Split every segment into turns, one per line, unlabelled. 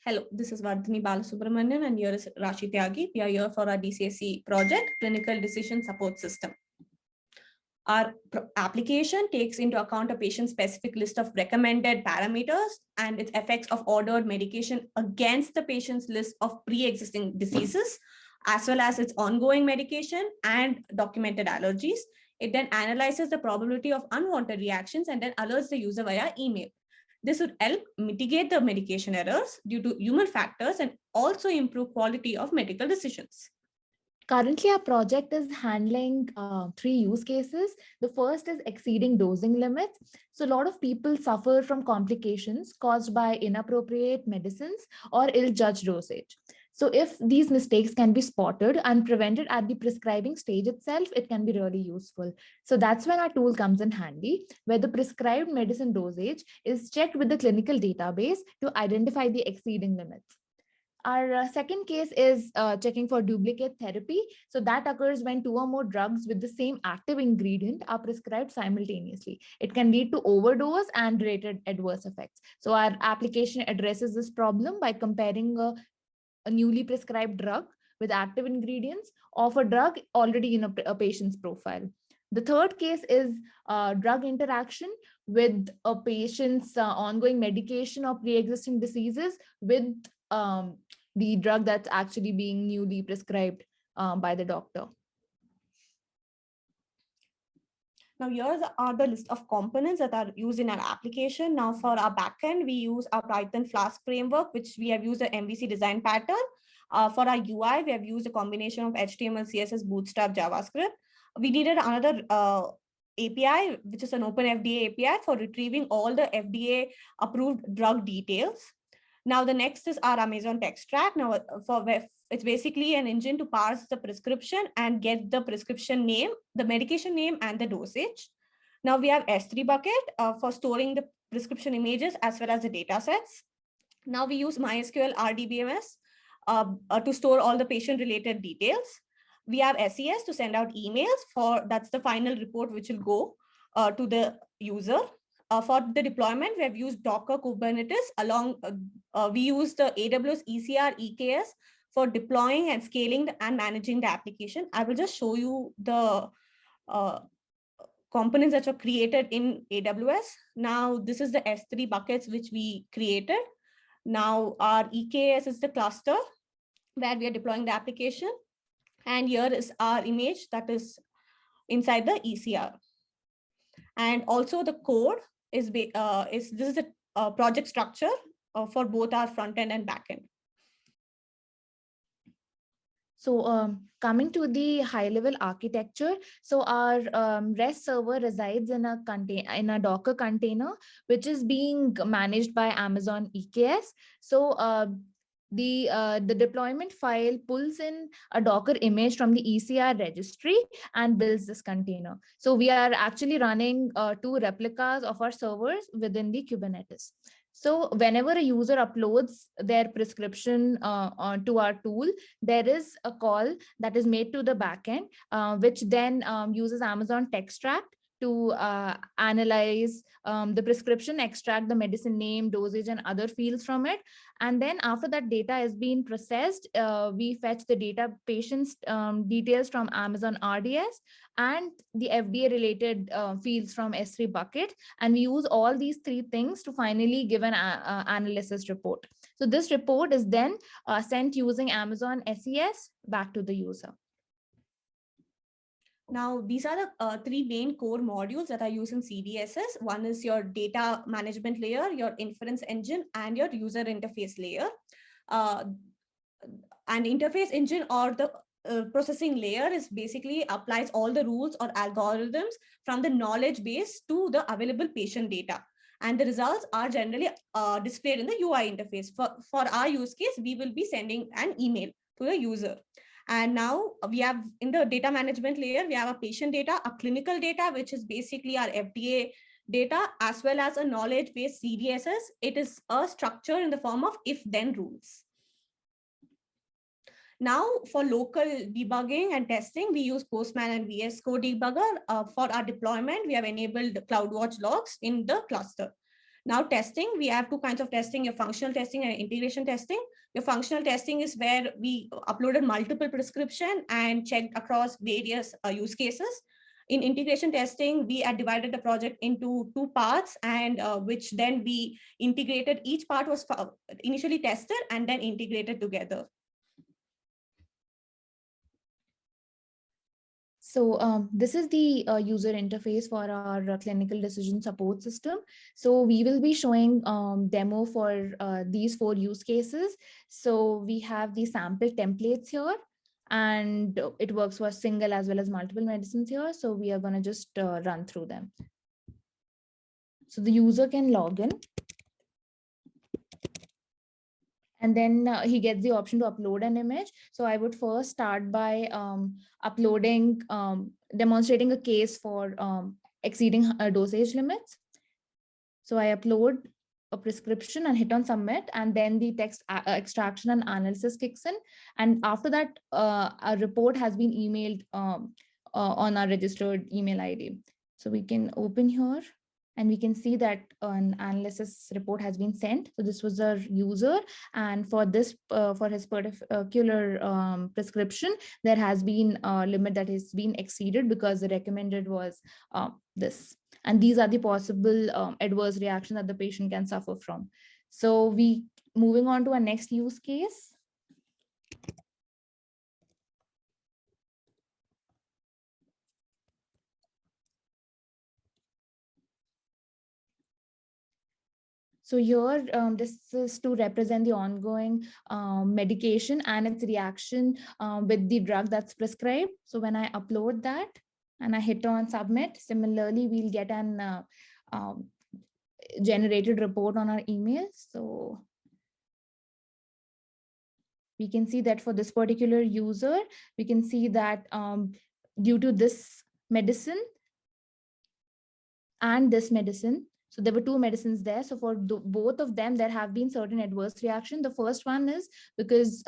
Hello, this is Vardhini Balasubramanian and here is Rashi Tyagi. We are here for our DCSE project, Clinical Decision Support System. Our application takes into account a patient-specific list of recommended parameters and its effects of ordered medication against the patient's list of pre-existing diseases, as well as its ongoing medication and documented allergies. It then analyzes the probability of unwanted reactions and then alerts the user via email. This would help mitigate the medication errors due to human factors and also improve quality of medical decisions.
Currently, our project is handling 3 use cases. The first is exceeding dosing limits. So a lot of people suffer from complications caused by inappropriate medicines or ill-judged dosage. So if these mistakes can be spotted and prevented at the prescribing stage itself, it can be really useful. So that's when our tool comes in handy, where the prescribed medicine dosage is checked with the clinical database to identify the exceeding limits. Our second case is checking for duplicate therapy. So that occurs when 2 or more drugs with the same active ingredient are prescribed simultaneously. It can lead to overdose and related adverse effects. So our application addresses this problem by comparing a newly prescribed drug with active ingredients of a drug already in a patient's profile. The third case is drug interaction with a patient's ongoing medication or pre-existing diseases with the drug that's actually being newly prescribed by the doctor.
Now, here are the list of components that are used in our application. Now, for our backend, we use our Python Flask framework, which we have used the MVC design pattern. For our UI, we have used a combination of HTML, CSS, Bootstrap, JavaScript. We needed another API, which is an OpenFDA API for retrieving all the FDA approved drug details. Now, the next is our Amazon Text Track. Now, it's basically an engine to parse the prescription and get the prescription name, the medication name, and the dosage. Now, we have S3 bucket for storing the prescription images as well as the data sets. Now, we use MySQL RDBMS to store all the patient-related details. We have SES to send out emails that's the final report which will go to the user. For the deployment, we have used Docker Kubernetes we use the AWS ECR EKS for deploying and scaling and managing the application. I will just show you the components that were created in AWS. Now, this is the S3 buckets which we created. Now, our EKS is the cluster where we are deploying the application. And here is our image that is inside the ECR. And also the code this is the project structure for both our front end and back end.
So coming to the high level architecture, so our REST server resides in a Docker container, which is being managed by Amazon EKS. So the deployment file pulls in a Docker image from the ECR registry and builds this container. So we are actually running 2 replicas of our servers within the Kubernetes. So whenever a user uploads their prescription to our tool, there is a call that is made to the backend, which then uses Amazon Text Track to analyze the prescription, extract the medicine name, dosage, and other fields from it. And then after that data is being processed, we fetch the data patient's details from Amazon RDS and the FDA related fields from S3 bucket. And we use all these 3 things to finally give an analysis report. So this report is then sent using Amazon SES back to the user.
Now, these are the 3 main core modules that are used in CDSS. One is your data management layer, your inference engine, and your user interface layer. And interface engine or the processing layer is basically applies all the rules or algorithms from the knowledge base to the available patient data. And the results are generally displayed in the UI interface. For our use case, we will be sending an email to the user. And now we have in the data management layer, we have a patient data, a clinical data, which is basically our FDA data, as well as a knowledge-based CDSS. It is a structure in the form of if-then rules. Now, for local debugging and testing, we use Postman and VS Code debugger. For our deployment, we have enabled CloudWatch logs in the cluster. Now testing, we have two kinds of testing, your functional testing and integration testing. Your functional testing is where we uploaded multiple prescription and checked across various use cases. In integration testing, we had divided the project into two parts, and which then we integrated. Each part was initially tested and then integrated together.
So this is the user interface for our clinical decision support system. So we will be showing demo for these 4 use cases. So we have the sample templates here, and it works for single as well as multiple medicines here. So we are going to just run through them. So the user can log in. And then he gets the option to upload an image. So I would first start by uploading, demonstrating a case for exceeding dosage limits. So I upload a prescription and hit on submit, and then the text extraction and analysis kicks in. And after that, a report has been emailed on our registered email ID. So we can open here, and we can see that an analysis report has been sent. So this was our user, and for this, for his particular prescription, there has been a limit that has been exceeded because the recommended was this. And these are the possible adverse reactions that the patient can suffer from. So moving on to our next use case. So here, this is to represent the ongoing medication and its reaction with the drug that's prescribed. So when I upload that and I hit on submit, similarly, we'll get an generated report on our email. So we can see that for this particular user, we can see that due to this medicine and this medicine, so there were 2 medicines there. So for both of them, there have been certain adverse reactions. The first one is because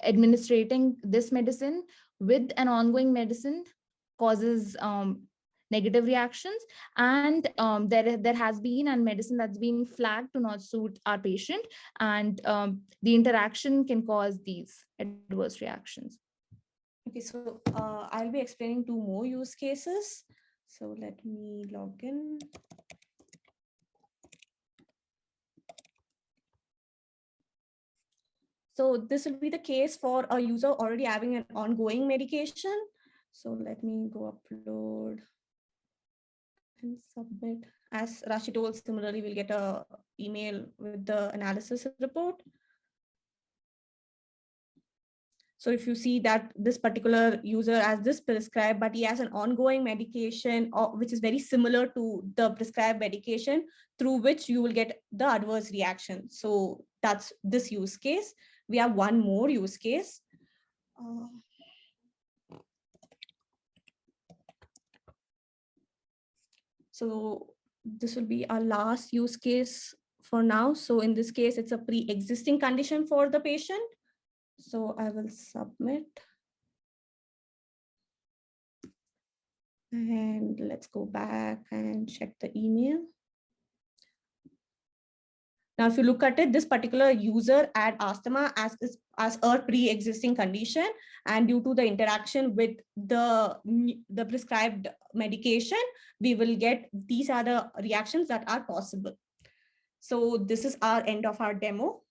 administrating this medicine with an ongoing medicine causes negative reactions. And there has been a medicine that's been flagged to not suit our patient. And the interaction can cause these adverse reactions.
Okay, so I'll be explaining 2 more use cases. So let me log in. So this will be the case for a user already having an ongoing medication. So let me go upload and submit. As Rashi told, similarly, we'll get an email with the analysis report. So if you see that this particular user has this prescribed, but he has an ongoing medication which is very similar to the prescribed medication, through which you will get the adverse reaction. So that's this use case. We have 1 more use case. So this will be our last use case for now. So in this case, it's a pre-existing condition for the patient. So I will submit. And let's go back and check the email. Now, if you look at it, this particular user had asthma as a pre-existing condition, and due to the interaction with the prescribed medication, we will get these are the reactions that are possible. So this is our end of our demo.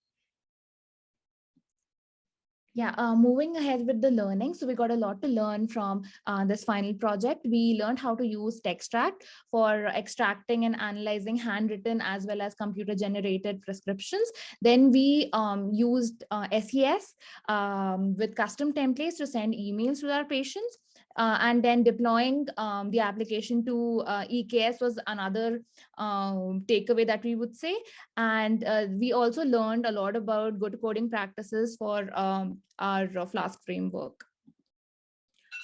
Yeah, moving ahead with the learning. So we got a lot to learn from this final project. We learned how to use Textract for extracting and analyzing handwritten as well as computer generated prescriptions. Then we used SES with custom templates to send emails to our patients. And then deploying the application to EKS was another takeaway that we would say. And we also learned a lot about good coding practices for our Flask framework.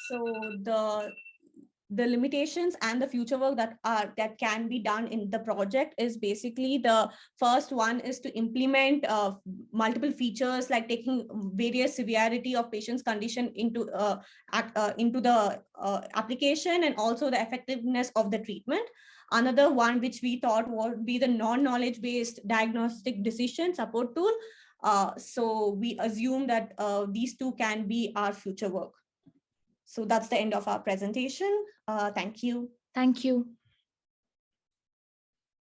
So the limitations and the future work that can be done in the project is basically, the first one is to implement multiple features, like taking various severity of patient's condition into the application, and also the effectiveness of the treatment. Another one which we thought would be the non-knowledge based diagnostic decision support tool. So we assume that these two can be our future work. So that's the end of our presentation. Thank you.
Thank you.